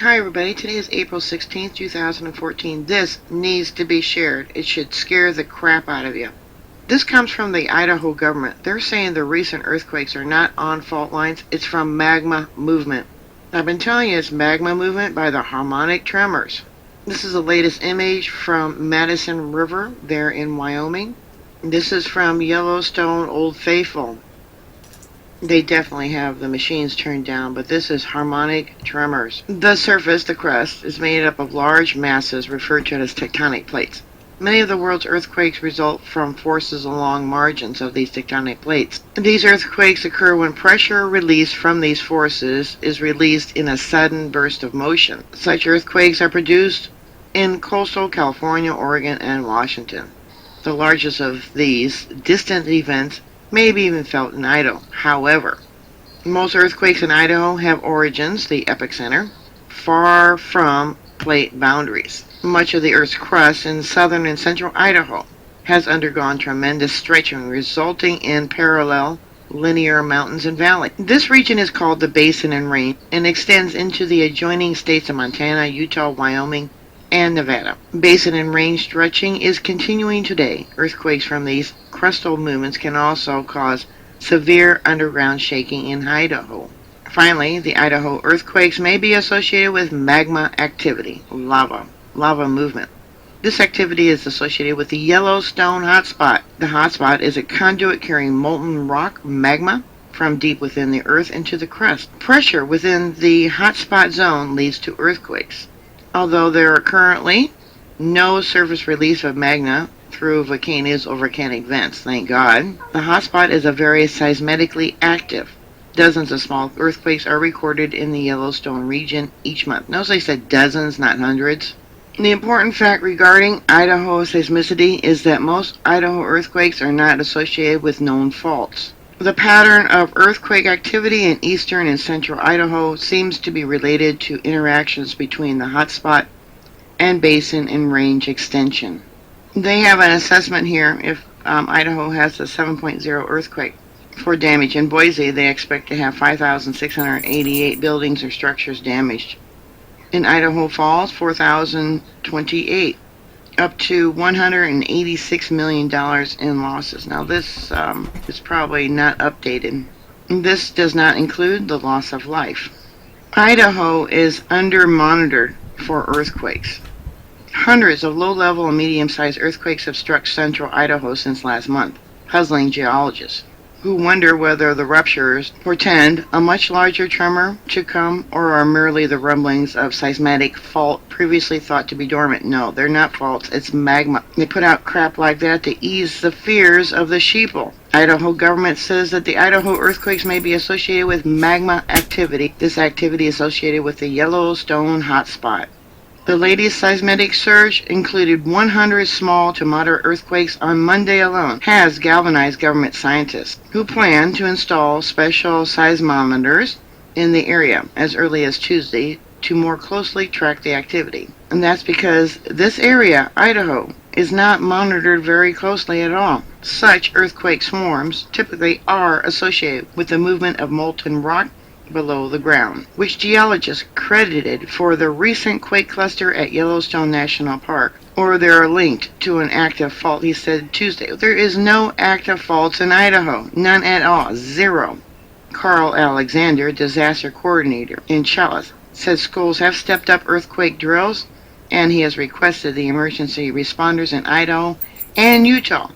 Hi everybody, today is April 16th, 2014. This needs to be shared. It should scare the crap out of you. This comes from the Idaho government. They're saying the recent earthquakes are not on fault lines, it's from magma movement. I've been telling you it's magma movement by the harmonic tremors. This is the latest image from Madison River there in Wyoming. This is from Yellowstone Old Faithful. They definitely have the machines turned down, but this is harmonic tremors. The surface, the crust, is made up of large masses referred to as tectonic plates. Many of the world's earthquakes result from forces along margins of these tectonic plates. These earthquakes occur when pressure released from these forces is released in a sudden burst of motion. Such earthquakes are produced in coastal California, Oregon, and Washington. The largest of these distant events may be even felt in Idaho. However, most earthquakes in Idaho have origins, the epicenter, far from plate boundaries. Much of the Earth's crust in southern and central Idaho has undergone tremendous stretching, resulting in parallel linear mountains and valleys. This region is called the Basin and Range and extends into the adjoining states of Montana, Utah, Wyoming, and Nevada. Basin and range stretching is continuing today. Earthquakes from these crustal movements can also cause severe underground shaking in Idaho. Finally, the Idaho earthquakes may be associated with magma activity, lava movement. This activity is associated with the Yellowstone hotspot. The hotspot is a conduit carrying molten rock, magma, from deep within the earth into the crust. Pressure within the hotspot zone leads to earthquakes. Although there are currently no surface release of magma through volcanoes or volcanic vents, thank God, the hotspot is very seismically active. Dozens of small earthquakes are recorded in the Yellowstone region each month. Notice I said dozens, not hundreds. The important fact regarding Idaho seismicity is that most Idaho earthquakes are not associated with known faults. The pattern of earthquake activity in eastern and central Idaho seems to be related to interactions between the hotspot and basin and range extension. They have an assessment here if Idaho has a 7.0 earthquake. For damage in Boise, they expect to have 5,688 buildings or structures damaged. In Idaho Falls, 4,028. Up to $186 million in losses. Now this is probably not updated. This does not include the loss of life. Idaho is under-monitored for earthquakes. Hundreds of low-level and medium-sized earthquakes have struck central Idaho since last month, puzzling geologists, who wonder whether the ruptures portend a much larger tremor to come or are merely the rumblings of seismic fault previously thought to be dormant. No, they're not faults, it's magma. They put out crap like that to ease the fears of the sheeple. Idaho government says that the Idaho earthquakes may be associated with magma activity. This activity is associated with the Yellowstone hotspot. The latest seismic surge included 100 small to moderate earthquakes on Monday alone, has galvanized government scientists who plan to install special seismometers in the area as early as Tuesday to more closely track the activity. And that's because this area, Idaho, is not monitored very closely at all. Such earthquake swarms typically are associated with the movement of molten rock below the ground, which geologists credited for the recent quake cluster at Yellowstone National Park, or they are linked to an active fault, he said Tuesday. There is no active faults in Idaho, none at all, zero. Carl Alexander, disaster coordinator in Challis, said schools have stepped up earthquake drills, and he has requested the emergency responders in Idaho and Utah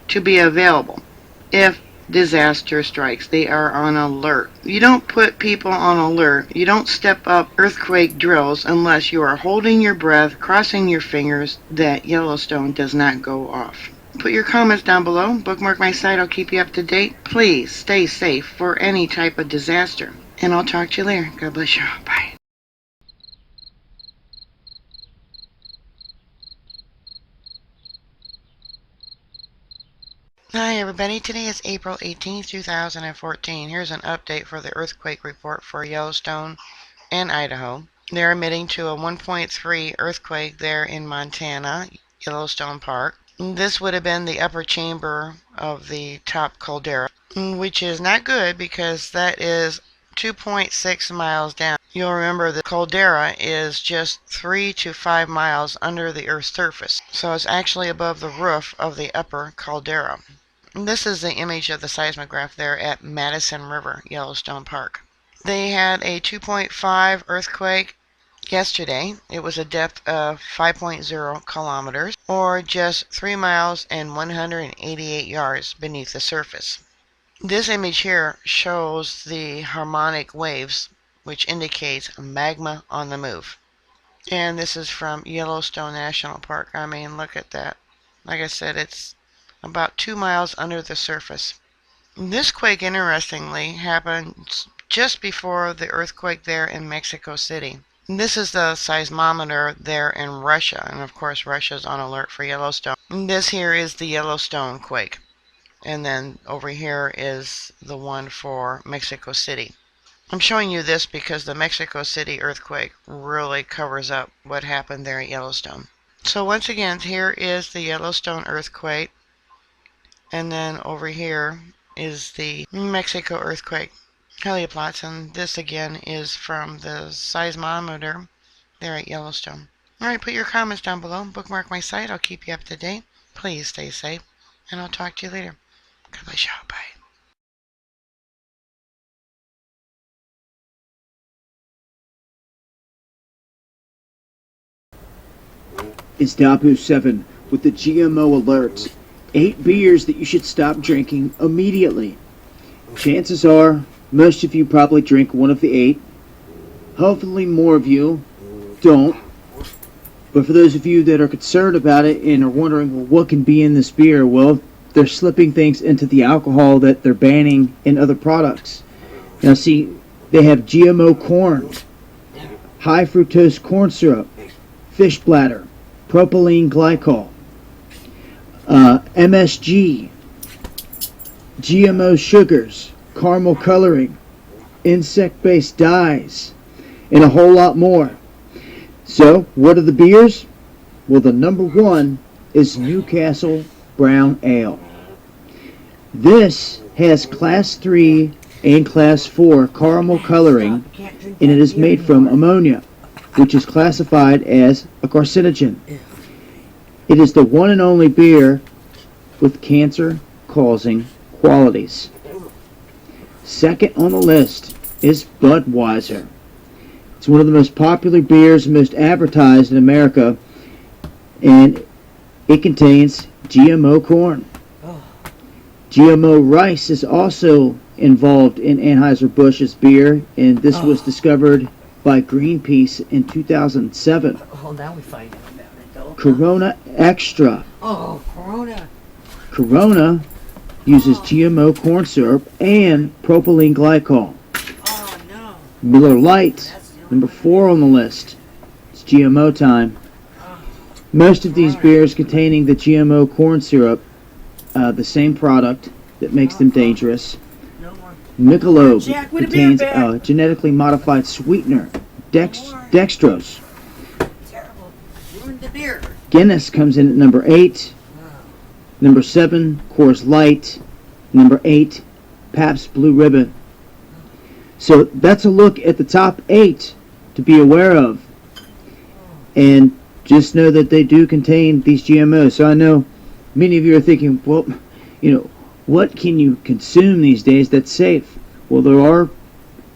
to be available if disaster strikes. They are on alert. You don't put people on alert. You don't step up earthquake drills unless you are holding your breath, crossing your fingers that Yellowstone does not go off. Put your comments down below. Bookmark my site. I'll keep you up to date. Please stay safe for any type of disaster. And I'll talk to you later. God bless you. Bye. Hi everybody, today is April 18th, 2014. Here's an update for the earthquake report for Yellowstone and Idaho. They're admitting to a 1.3 earthquake there in Montana, Yellowstone Park. This would have been the upper chamber of the top caldera, which is not good because that is 2.6 miles down. You'll remember the caldera is just 3 to 5 miles under the Earth's surface, so it's actually above the roof of the upper caldera. And this is the image of the seismograph there at Madison River, Yellowstone Park. They had a 2.5 earthquake yesterday. It was a depth of 5.0 kilometers, or just 3 miles and 188 yards beneath the surface. This image here shows the harmonic waves, which indicates magma on the move. And this is from Yellowstone National Park. I mean, look at that. Like I said, it's about 2 miles under the surface. This quake, interestingly, happened just before the earthquake there in Mexico City. This is the seismometer there in Russia, and of course Russia's on alert for Yellowstone. This here is the Yellowstone quake, and then over here is the one for Mexico City. I'm showing you this because the Mexico City earthquake really covers up what happened there at Yellowstone. So once again, here is the Yellowstone earthquake, and then over here is the Mexico earthquake. Helioplots, and this again is from the seismometer there at Yellowstone. Alright, put your comments down below. Bookmark my site. I'll keep you up to date. Please stay safe, and I'll talk to you later. God bless you. Bye. It's Dabu7 with the GMO alerts. 8 beers that you should stop drinking immediately. Chances are, most of you probably drink one of the 8. Hopefully more of you don't. But for those of you that are concerned about it and are wondering, well, what can be in this beer? Well, they're slipping things into the alcohol that they're banning in other products. Now see, they have GMO corn, high fructose corn syrup, fish bladder, propylene glycol, MSG, GMO sugars, caramel coloring, insect-based dyes, and a whole lot more. So, what are the beers? Well, the number 1 is Newcastle Brown Ale. This has Class 3 and Class 4 caramel coloring, and it is made from ammonia, which is classified as a carcinogen. It is the one and only beer with cancer-causing qualities. Second on the list is Budweiser. It's one of the most popular beers, most advertised in America, and it contains GMO corn. GMO rice is also involved in Anheuser-Busch's beer, and this was discovered by Greenpeace in 2007. Oh, now we find out about it, though. Corona Extra. Oh, Corona. Corona uses GMO corn syrup and propylene glycol. Oh, no. Miller Lite, number 4 on the list. It's GMO time. Most of these beers containing the GMO corn syrup, the same product that makes them dangerous. No more. Michelob Jack, with a contains beer a genetically modified sweetener, dextrose. Terrible. Ruined the beer. Guinness comes in at number 8. Number 7, Coors Light. Number 8, Pabst Blue Ribbon. So that's a look at the top 8 to be aware of. And just know that they do contain these GMOs. So I know many of you are thinking, well, you know, what can you consume these days that's safe? Well, there are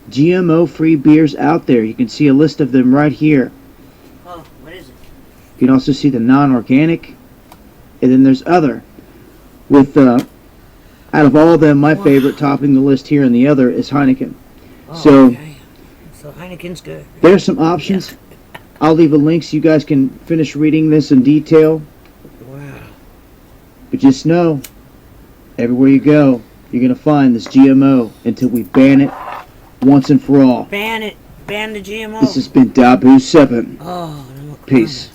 GMO-free beers out there. You can see a list of them right here. Oh, what is it? You can also see the non-organic, and then there's other. With, out of all of them, my favorite topping the list here and the other is Heineken. Oh, So, okay. So Heineken's good. there's some options. Yeah. I'll leave a link so you guys can finish reading this in detail. Wow. But just know, everywhere you go, you're going to find this GMO until we ban it once and for all. Ban it. Ban the GMO. This has been Dabu7. Oh, no. Peace.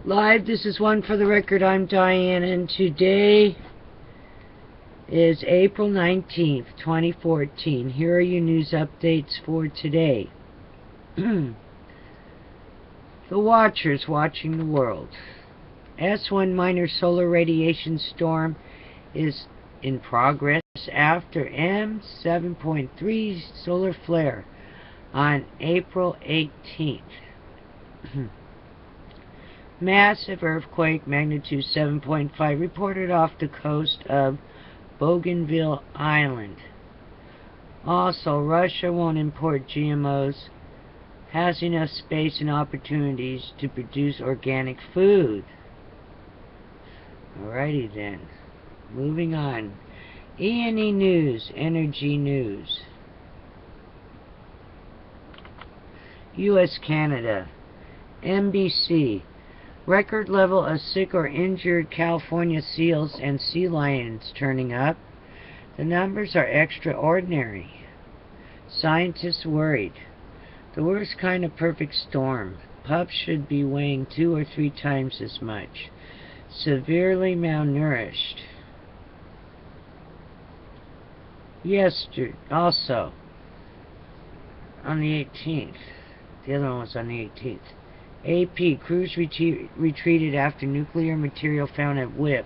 Live Live, this is One for the Record. I'm Diane, and today is April 19th, 2014. Here are your news updates for today. The Watchers watching the world. S1 minor solar radiation storm is in progress after M7.3 solar flare on April 18th. Massive earthquake, magnitude 7.5, reported off the coast of Bougainville Island. Also, Russia won't import GMOs, has enough space and opportunities to produce organic food. Alrighty then, moving on. E&E News, Energy News. U.S. Canada. NBC. Record level of sick or injured California seals and sea lions turning up. The numbers are extraordinary. Scientists worried. The worst kind of perfect storm. Pups should be weighing 2 or 3 times as much. Severely malnourished. Yesterday, also, on the 18th. The other one was on the 18th. AP, crews retreated after nuclear material found at WIP.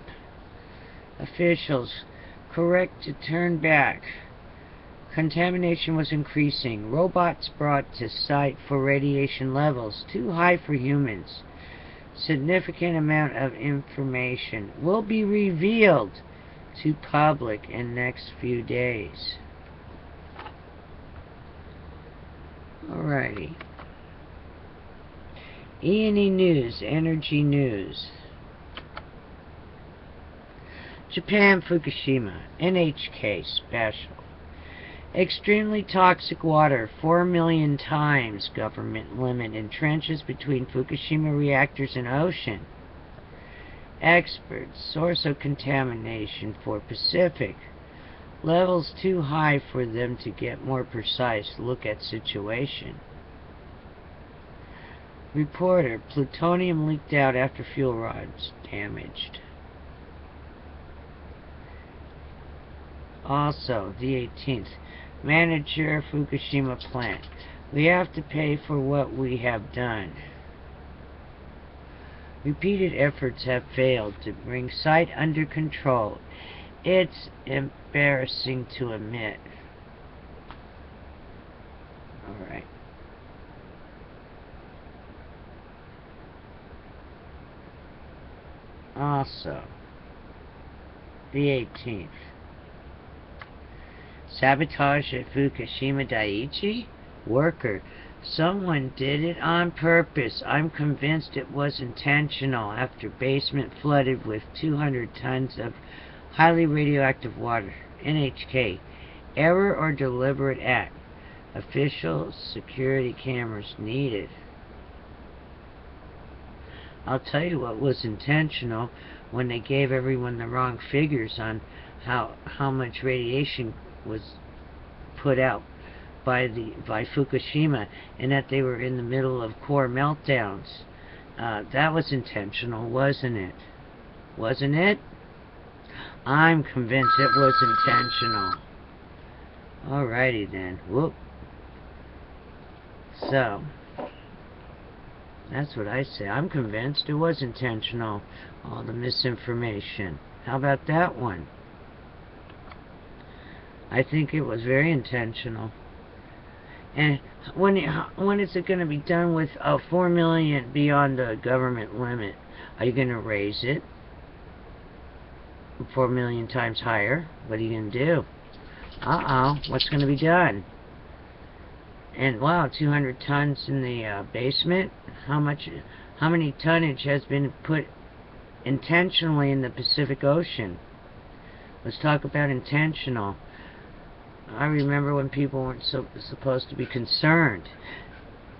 Officials, correct to turn back. Contamination was increasing. Robots brought to site for radiation levels too high for humans. Significant amount of information will be revealed to public in next few days. Alrighty. E&E News, Energy News. Japan, Fukushima, NHK special. Extremely toxic water, 4 million times government limit in trenches between Fukushima reactors and ocean. Experts, source of contamination for Pacific. Levels too high for them to get more precise look at situation. Reporter, plutonium leaked out after fuel rods damaged. Also, the 18th, manager Fukushima plant. We have to pay for what we have done. Repeated efforts have failed to bring site under control. It's embarrassing to admit. Alright. Also, the 18th. Sabotage at Fukushima Daiichi? Worker. Someone did it on purpose. I'm convinced it was intentional after basement flooded with 200 tons of highly radioactive water. NHK. Error or deliberate act? Official security cameras needed. I'll tell you what was intentional when they gave everyone the wrong figures on how much radiation was put out by Fukushima, and that they were in the middle of core meltdowns. That was intentional, wasn't it? Wasn't it? I'm convinced it was intentional. Alrighty then. Whoop. So, that's what I say. I'm convinced it was intentional. All the misinformation. How about that one? I think it was very intentional. And when is it going to be done with 4 million beyond the government limit? Are you going to raise it 4 million times higher? What are you going to do? What's going to be done? And wow, 200 tons in the basement? How many tonnage has been put intentionally in the Pacific Ocean? Let's talk about intentional. I remember when people weren't supposed to be concerned.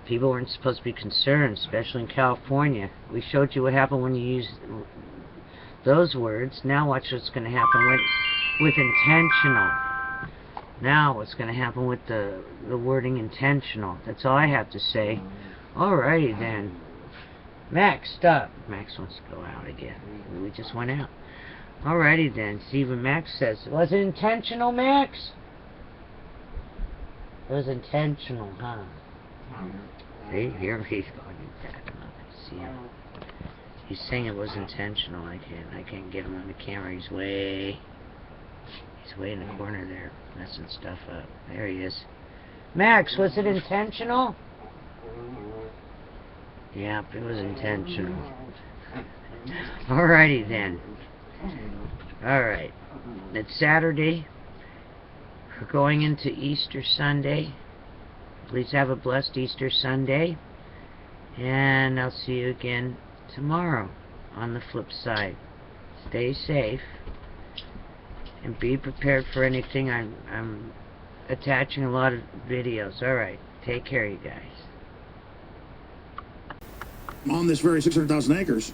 People weren't supposed to be concerned, especially in California. We showed you what happened when you used those words. Now watch what's going to happen with intentional. Now what's going to happen with the wording intentional. That's all I have to say. Alrighty then. Max, stop. Max wants to go out again. We just went out. Alrighty then. See what Max says. Was it intentional, Max? It was intentional, huh? See, here he's going to attack him. See him. He's saying it was intentional. I can't get him on the camera. He's way in the corner there, messing stuff up. There he is. Max, was it intentional? Yep, it was intentional. Alrighty then. Alright. It's Saturday. We're going into Easter Sunday. Please have a blessed Easter Sunday. And I'll see you again tomorrow on the flip side. Stay safe. And be prepared for anything. I'm attaching a lot of videos. Alright. Take care, you guys. On this very 600,000 acres.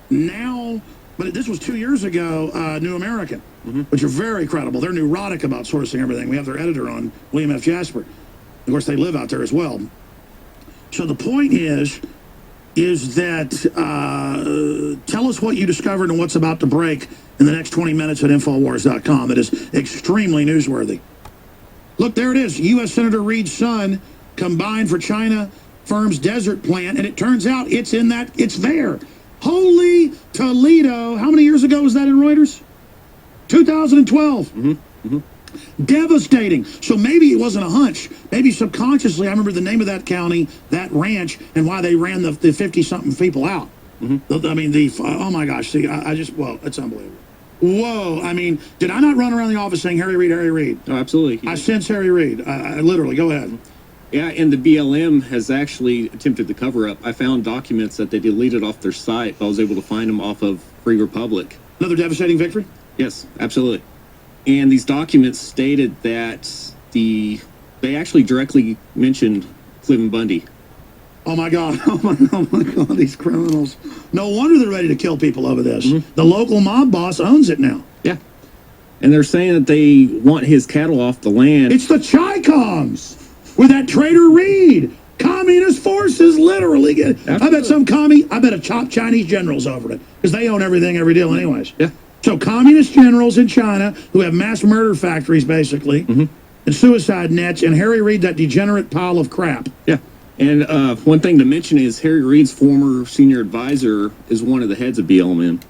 Now, but this was 2 years ago, New American, which are very credible. They're neurotic about sourcing everything. We have their editor on, William F. Jasper. Of course, they live out there as well. So the point is that tell us what you discovered and what's about to break in the next 20 minutes at INFOWARS.com. It is extremely newsworthy. Look, there it is. U.S. Senator Reid's son combined for China firm's desert plant, and it turns out it's there. Holy Toledo. How many years ago was that in Reuters? 2012. Devastating. So maybe it wasn't a hunch. Maybe subconsciously, I remember the name of that county, that ranch, and why they ran the 50-something people out. I mean, oh my gosh, see, I just, well, it's unbelievable. Whoa, I mean, did I not run around the office saying, Harry Reid, Harry Reid? Oh, absolutely. I sense Harry Reid. I literally, go ahead. Yeah, and the BLM has actually attempted to cover up. I found documents that they deleted off their site, but I was able to find them off of Free Republic. Another devastating victory? Yes, absolutely. And these documents stated that they actually directly mentioned Cliven Bundy. Oh my God, oh my God, these criminals. No wonder they're ready to kill people over this. The local mob boss owns it now. Yeah. And they're saying that they want his cattle off the land. It's the Chi-Coms with that traitor Reid. Communist forces literally get it. I bet I bet a top Chinese generals over it because they own everything, every deal anyways. Yeah. So communist generals in China who have mass murder factories basically and suicide nets, and Harry Reid, that degenerate pile of crap. Yeah. And one thing to mention is Harry Reid's former senior advisor is one of the heads of BLM.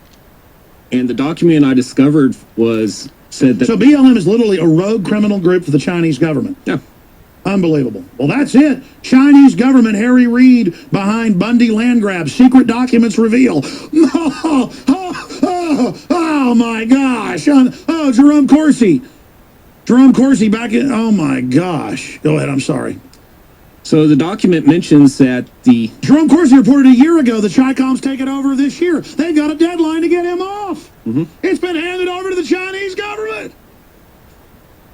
And the document I discovered said that... So BLM is literally a rogue criminal group for the Chinese government. Yeah. Unbelievable. Well, that's it. Chinese government, Harry Reid behind Bundy land grab. Secret documents reveal. Oh my gosh. Oh, Jerome Corsi. Jerome Corsi back in... Oh my gosh. Go ahead, I'm sorry. So the document mentions that Jerome Corsi reported a year ago the Chi-Coms take it over this year. They've got a deadline to get him off. It's been handed over to the Chinese government.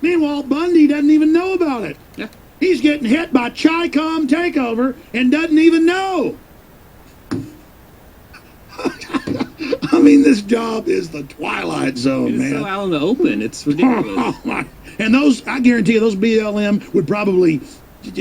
Meanwhile, Bundy doesn't even know about it. Yeah. He's getting hit by Chi-Com takeover and doesn't even know. I mean, this job is the Twilight Zone, man. It's so out in the open. It's ridiculous. And I guarantee you, those BLM would probably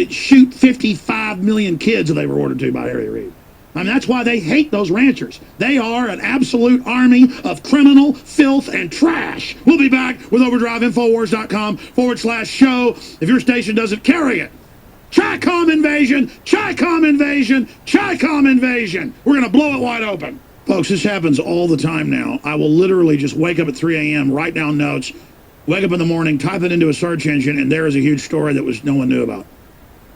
shoot 55 million kids if they were ordered to by Harry Reid. I mean, that's why they hate those ranchers. They are an absolute army of criminal filth and trash. We'll be back with Overdrive, Infowars.com/show if your station doesn't carry it. Chi-Com invasion, Chi-Com invasion, Chi-Com invasion. We're going to blow it wide open. Folks, this happens all the time now. I will literally just wake up at 3 a.m., write down notes, wake up in the morning, type it into a search engine, and there is a huge story that no one knew about.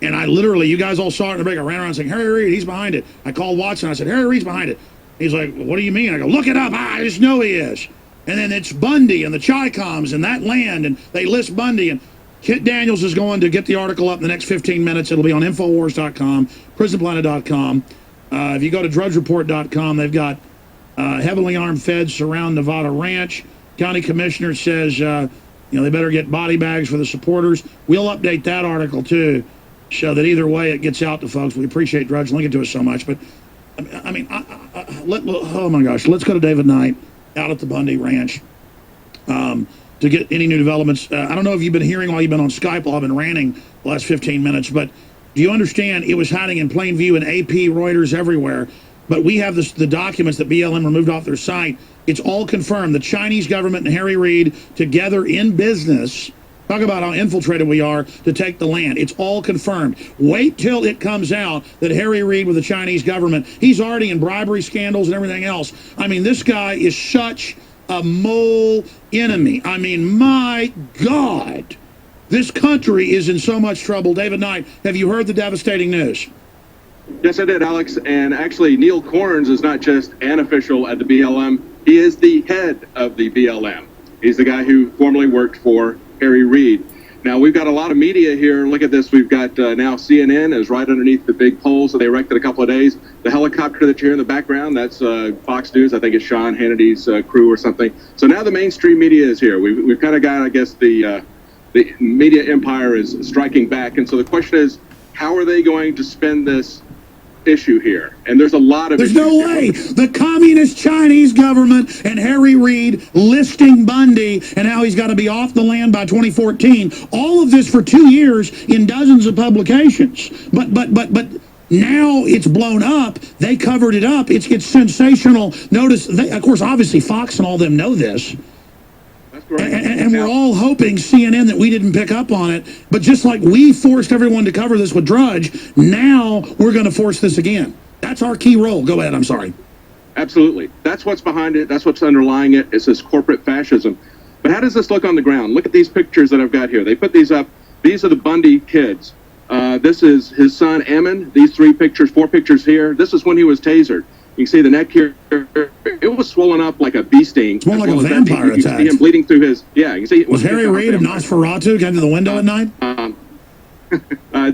And I literally, you guys all saw it in the break. I ran around saying, Harry Reid, he's behind it. I called Watson. I said, Harry Reid's behind it. He's like, what do you mean? I go, look it up. I just know he is. And then it's Bundy and the Chi-Coms and that land, and they list Bundy. And Kit Daniels is going to get the article up in the next 15 minutes. It'll be on Infowars.com, PrisonPlanet.com. If you go to DrudgeReport.com, they've got heavily armed feds surround Nevada ranch. County commissioner says, they better get body bags for the supporters. We'll update that article, too, so that either way it gets out to folks. We appreciate Drudge linking to us so much. But, I mean, oh, my gosh, let's go to David Knight out at the Bundy Ranch to get any new developments. I don't know if you've been hearing while you've been on Skype while I've been ranting the last 15 minutes, but do you understand it was hiding in plain view in AP, Reuters, everywhere, but we have the documents that BLM removed off their site. It's all confirmed. The Chinese government and Harry Reid together in business. Talk about how infiltrated we are to take the land. It's all confirmed. Wait till it comes out that Harry Reid with the Chinese government, he's already in bribery scandals and everything else. I mean, this guy is such a mole enemy. I mean, my God. This country is in so much trouble. David Knight, have you heard the devastating news? Yes, I did, Alex. And actually, Neil Corns is not just an official at the BLM. He is the head of the BLM. He's the guy who formerly worked for Harry Reid. Now, we've got a lot of media here. Look at this. We've got now CNN is right underneath the big poles that they erected a couple of days. The helicopter that you hear in the background, that's Fox News. I think it's Sean Hannity's crew or something. So now the mainstream media is here. We've kind of got, I guess, the media empire is striking back. And so the question is, how are they going to spend this issue here? And there's a lot of There's no way. The communist Chinese government and Harry Reid listing Bundy and how he's got to be off the land by 2014. All of this for 2 years in dozens of publications. But now it's blown up. They covered it up. It's sensational. Notice, of course, obviously Fox and all them know this. And we're all hoping, CNN, that we didn't pick up on it. But just like we forced everyone to cover this with Drudge, now we're going to force this again. That's our key role. Go ahead. I'm sorry. Absolutely. That's what's behind it. That's what's underlying it. It's this corporate fascism. But how does this look on the ground? Look at these pictures that I've got here. They put these up. These are the Bundy kids. This is his son, Ammon. These 4 pictures here. This is when he was tasered. You can see the neck here. It was swollen up like a bee sting. It's more like a vampire attack. You can see him bleeding through his. Yeah, you can see. Was Harry Reid of Nosferatu came to the window at night?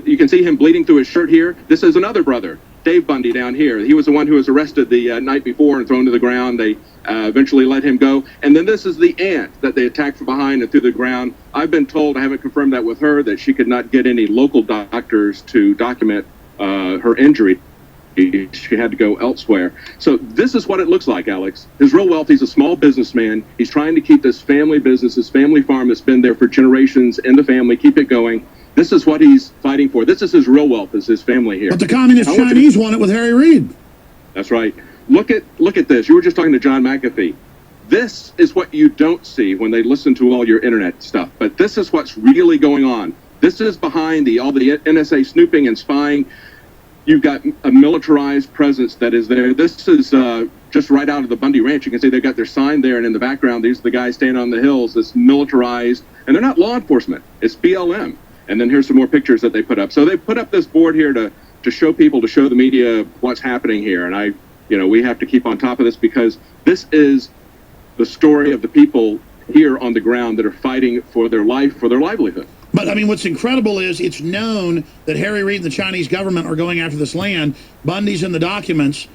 You can see him bleeding through his shirt here. This is another brother, Dave Bundy, down here. He was the one who was arrested the night before and thrown to the ground. They eventually let him go. And then this is the aunt that they attacked from behind and threw to the ground. I've been told, I haven't confirmed that with her, that she could not get any local doctors to document her injury. She had to go elsewhere. So this is what it looks like, Alex. His real wealth, he's a small businessman. He's trying to keep this family business, this family farm that's been there for generations in the family, keep it going. This is what he's fighting for. This is his real wealth, is his family here. But the communist Chinese want it with Harry Reid. That's right. Look at this. You were just talking to John McAfee. This is what you don't see when they listen to all your internet stuff. But this is what's really going on. This is behind all the NSA snooping and spying. You've got a militarized presence that is there. This is just right out of the Bundy Ranch. You can see they've got their sign there, and in the background, these are the guys standing on the hills, this militarized, and they're not law enforcement. It's BLM. And then here's some more pictures that they put up. So they put up this board here to show people, to show the media what's happening here. And we have to keep on top of this, because this is the story of the people here on the ground that are fighting for their life, for their livelihood. But, I mean, what's incredible is it's known that Harry Reid and the Chinese government are going after this land. Bundy's in the documents.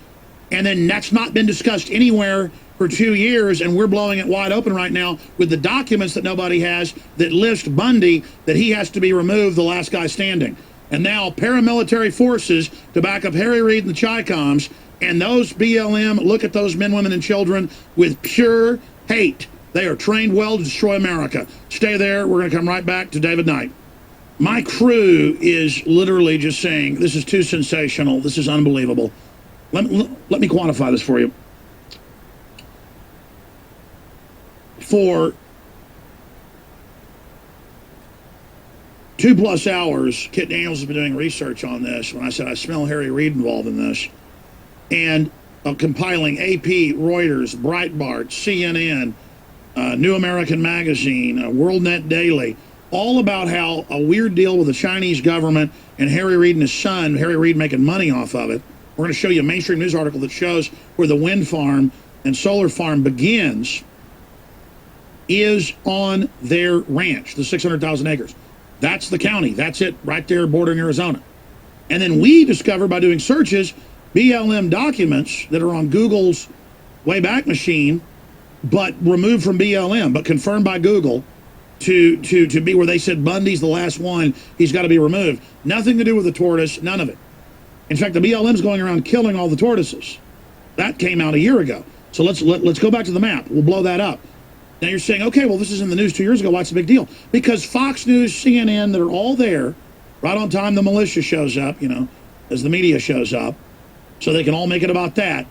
And then that's not been discussed anywhere for 2 years, and we're blowing it wide open right now with the documents that nobody has that list Bundy, that he has to be removed, the last guy standing. And now paramilitary forces to back up Harry Reid and the Chi-Coms, and those BLM look at those men, women, and children with pure hate. They are trained well to destroy America. Stay there. We're going to come right back to David Knight. My crew is literally just saying, this is too sensational. This is unbelievable. Let me quantify this for you. For 2+ hours, Kit Daniels has been doing research on this. When I said I smell Harry Reid involved in this, and compiling AP, Reuters, Breitbart, CNN, New American Magazine, WorldNet Daily, all about how a weird deal with the Chinese government and Harry Reid and his son, Harry Reid making money off of it. We're going to show you a mainstream news article that shows where the wind farm and solar farm begins is on their ranch, the 600,000 acres. That's the county. That's it right there bordering Arizona. And then we discover by doing searches BLM documents that are on Google's Wayback Machine, but removed from BLM, but confirmed by Google to be where they said Bundy's the last one. He's got to be removed. Nothing to do with the tortoise, none of it. In fact, the BLM's going around killing all the tortoises. That came out a year ago. So let's go back to the map. We'll blow that up. Now you're saying, okay, well, this is in the news 2 years ago. What's the big deal? Because Fox News, CNN, that are all there, right on time the militia shows up, as the media shows up, so they can all make it about that.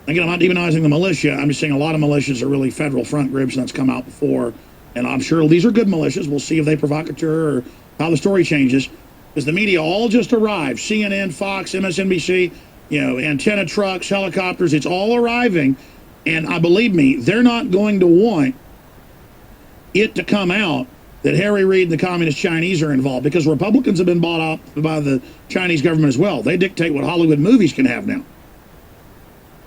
Again, I'm not demonizing the militia. I'm just saying a lot of militias are really federal front groups, and that's come out before. And I'm sure these are good militias. We'll see if they provocateur or how the story changes. Because the media all just arrived. CNN, Fox, MSNBC, antenna trucks, helicopters, it's all arriving. And believe me, they're not going to want it to come out that Harry Reid and the Communist Chinese are involved, because Republicans have been bought up by the Chinese government as well. They dictate what Hollywood movies can have now.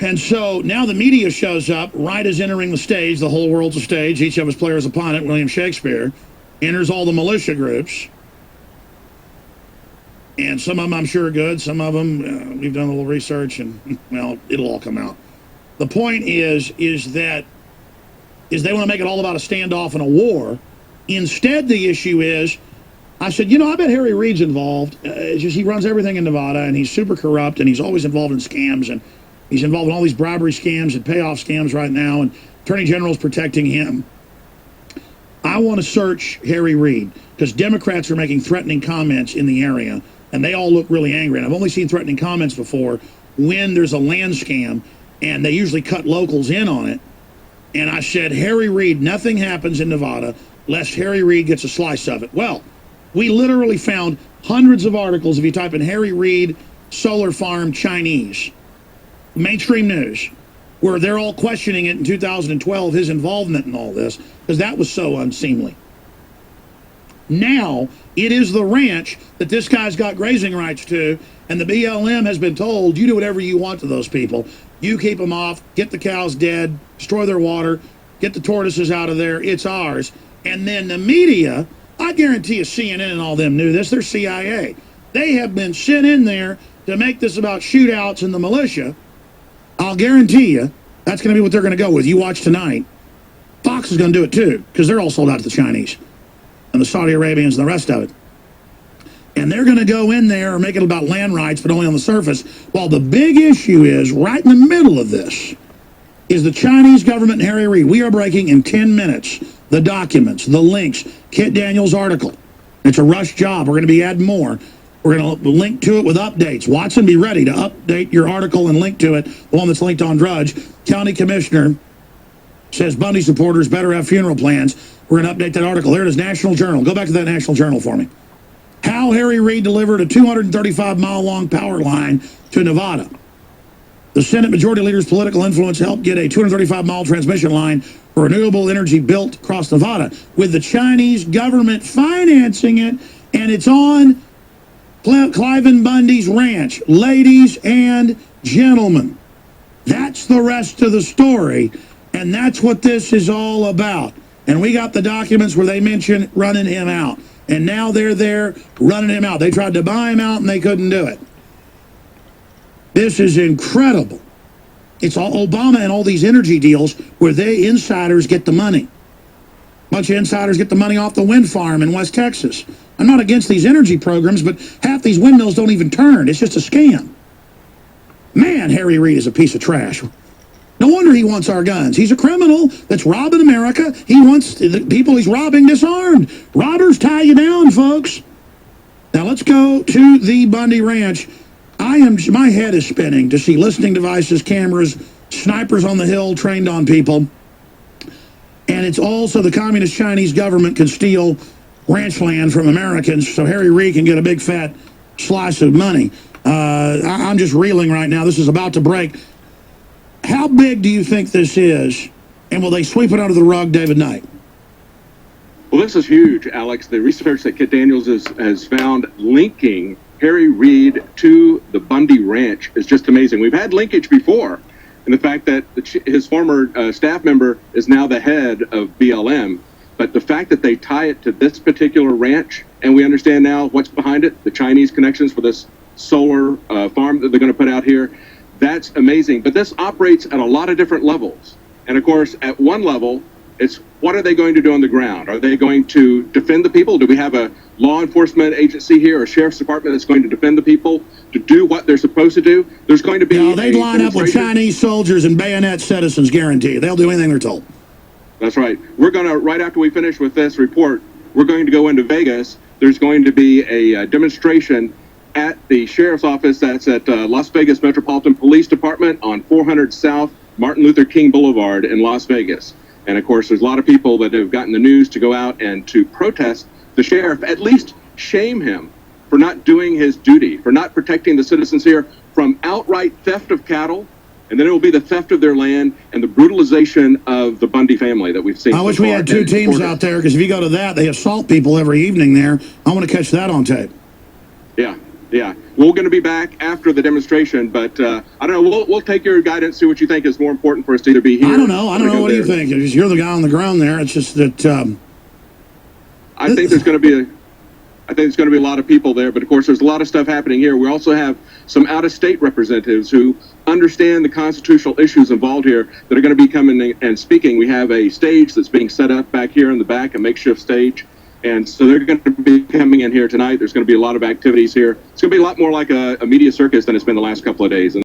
And so now the media shows up, right as entering the stage. The whole world's a stage. Each of us players upon it. William Shakespeare enters all the militia groups. And some of them I'm sure are good. Some of them, we've done a little research, and, well, it'll all come out. The point is they want to make it all about a standoff and a war. Instead, the issue is, I said, I bet Harry Reid's involved. It's just he runs everything in Nevada, and he's super corrupt, and he's always involved in scams, and he's involved in all these bribery scams and payoff scams right now, and Attorney General's protecting him. I want to search Harry Reid, because Democrats are making threatening comments in the area, and they all look really angry. And I've only seen threatening comments before when there's a land scam, and they usually cut locals in on it. And I said, Harry Reid, nothing happens in Nevada lest Harry Reid gets a slice of it. Well, we literally found hundreds of articles if you type in Harry Reid solar farm Chinese. Mainstream news, where they're all questioning it in 2012, his involvement in all this, because that was so unseemly. Now, it is the ranch that this guy's got grazing rights to, and the BLM has been told, you do whatever you want to those people. You keep them off, get the cows dead, destroy their water, get the tortoises out of there, it's ours. And then the media, I guarantee you CNN and all them knew this, they're CIA. They have been sent in there to make this about shootouts and the militia. I'll guarantee you that's going to be what they're going to go with. You watch tonight. Fox is going to do it too, because they're all sold out to the Chinese and the Saudi Arabians and the rest of it. And they're going to go in there and make it about land rights, but only on the surface. While the big issue is, right in the middle of this, is the Chinese government and Harry Reid. We are breaking in 10 minutes the documents, the links, Kit Daniels' article. It's a rush job. We're going to be adding more. We're going to link to it with updates. Watson, be ready to update your article and link to it, the one that's linked on Drudge. County Commissioner says Bundy supporters better have funeral plans. We're going to update that article. There it is, National Journal. Go back to that National Journal for me. How Harry Reid delivered a 235-mile-long power line to Nevada. The Senate Majority Leader's political influence helped get a 235-mile transmission line for renewable energy built across Nevada, with the Chinese government financing it, and it's on Cliven Bundy's ranch. Ladies and gentlemen, that's the rest of the story, and that's what this is all about. And we got the documents where they mention running him out, and now they're there running him out. They tried to buy him out, and they couldn't do it. This is incredible. It's all Obama and all these energy deals where they insiders get the money. A bunch of insiders get the money off the wind farm in West Texas. I'm not against these energy programs, but half these windmills don't even turn. It's just a scam. Man, Harry Reid is a piece of trash. No wonder he wants our guns. He's a criminal that's robbing America. He wants the people he's robbing disarmed. Robbers tie you down, folks. Now let's go to the Bundy Ranch. My head is spinning to see listening devices, cameras, snipers on the hill trained on people. And it's also the communist Chinese government can steal ranch land from Americans so Harry Reid can get a big fat slice of money. I'm just reeling right now. This is about to break. How big do you think this is? And will they sweep it under the rug, David Knight? Well, this is huge, Alex. The research that Kit Daniels has found linking Harry Reid to the Bundy Ranch is just amazing. We've had linkage before, and the fact that his former staff member is now the head of BLM, but the fact that they tie it to this particular ranch, and we understand now what's behind it, the Chinese connections for this solar farm that they're going to put out here, that's amazing. But this operates at a lot of different levels. And of course, at one level, it's what are they going to do on the ground? Are they going to defend the people? Do we have a law enforcement agency here, a sheriff's department that's going to defend the people, to do what they're supposed to do? There's going to be they'd line up with Chinese soldiers and bayonet citizens, guaranteed. They'll do anything they're told. That's right. We're going to, right after we finish with this report, we're going to go into Vegas. There's going to be a demonstration at the sheriff's office that's at Las Vegas Metropolitan Police Department on 400 South Martin Luther King Boulevard in Las Vegas. And of course, there's a lot of people that have gotten the news to go out and to protest the sheriff, at least shame him for not doing his duty, for not protecting the citizens here from outright theft of cattle, and then it will be the theft of their land and the brutalization of the Bundy family that we've seen. I wish we had two teams out there, because if you go to that, they assault people every evening there. I want to catch that on tape. Yeah, yeah. We're going to be back after the demonstration, but I don't know. We'll take your guidance, see what you think is more important for us to either be here. I don't know. What do you think? You're the guy on the ground there. It's just that. I think there's going to be a lot of people there, but of course there's a lot of stuff happening here. We also have some out-of-state representatives who understand the constitutional issues involved here that are going to be coming and speaking. We have a stage that's being set up back here in the back, a makeshift stage. And so they're going to be coming in here tonight. There's going to be a lot of activities here. It's going to be a lot more like a media circus than it's been the last couple of days. And